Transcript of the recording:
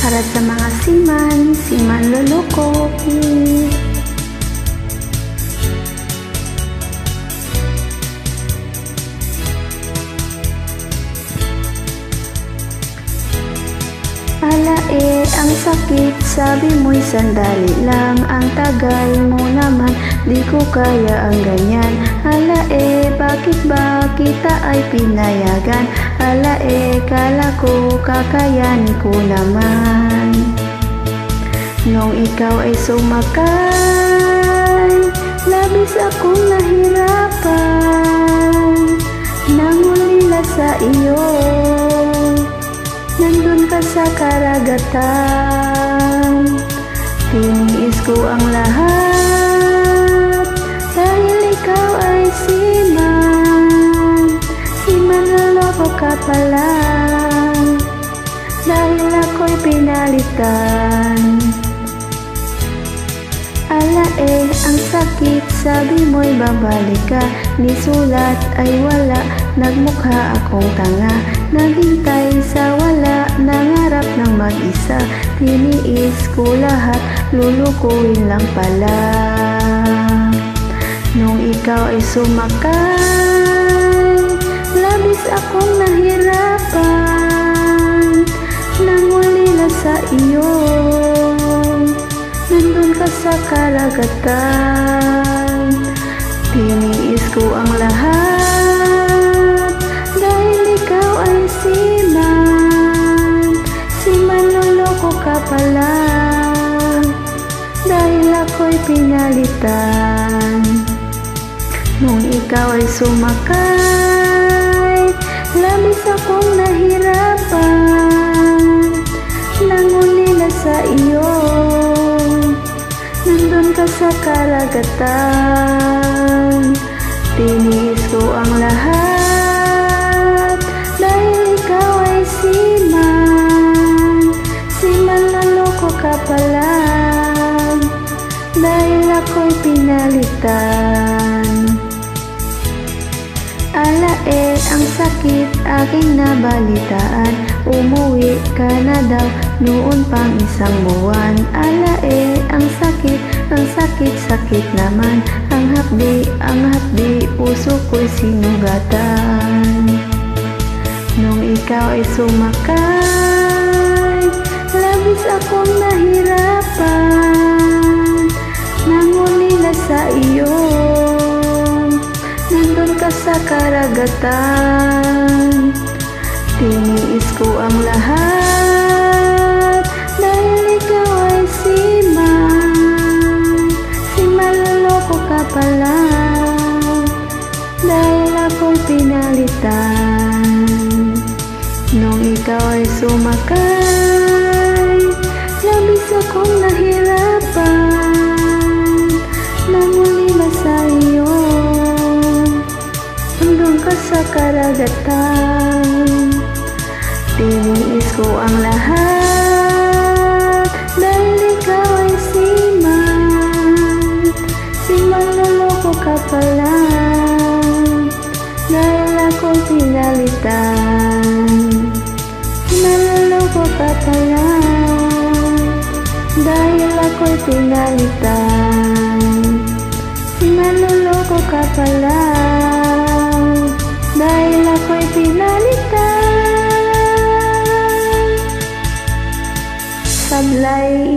Para sa mga siman lulukoki. Alae, ang sakit, sabi mo'y sandali lang. Ang tagal mo naman, di ko kaya ang ganyan. Alae, bakit ba kita ay pinayagan? Alae, kala ko kakayanin ko naman. Nung ikaw ay sumakay, labis akong nahirapan. Nangulila sa iyo, nandun ka sa karagatan. Tiniis ko ang lahat dahil ikaw ay siman. Loloko ka pala dahil ako'y pinalitan. Alae, ang sakit, sabi mo'y babalik ka. Nisulat ay wala, nagmukha akong tanga. Naghintay sa wala, nangarap ng mag-isa. Tiniis ko lahat, lulukuin lang pala. Nung ikaw ay sumakay, labis akong nahirapan. Nangulila sa iyo, nandun ka sa karagatan. Tiniis ko ang lahat dahil ikaw ay siman. Loloko ka pala dahil ako'y pinalitan. Nung ikaw ay sumakay, labis akong nahirapan. Nangulila sa iyo, nandun ka sa karagatan. Tiniis ko ang lahat dahil ikaw ay siman. Loloko ka pala dahil ako'y pinalitan. Alae, ang sakit, aking nabalitaan. Umuwi ka na daw noon pang isang buwan. Alae, ang sakit, sakit naman. Ang hapdi, puso ko'y sinugatan. Nung ikaw ay sumakay, labis akong nahirapan. Nangulila sa iyo, nandun ka sa karagatan. Tiniis ko ang lahat dahil ikaw ay siman. Loloko ka pala dahil ako'y pinalitan. Nung ikaw ay sumakay, labis akong nahirapan. Nangulila sa iyo, nandun ka sa karagatan. Tiniis ko ang lahat dahil ikaw ay siman. Loloko ka pala dahil ako'y pinalitan. Loloko ka pala dahil ako'y pinalitan. Loloko ka pala dahil ako'y pinalitan. Sablay.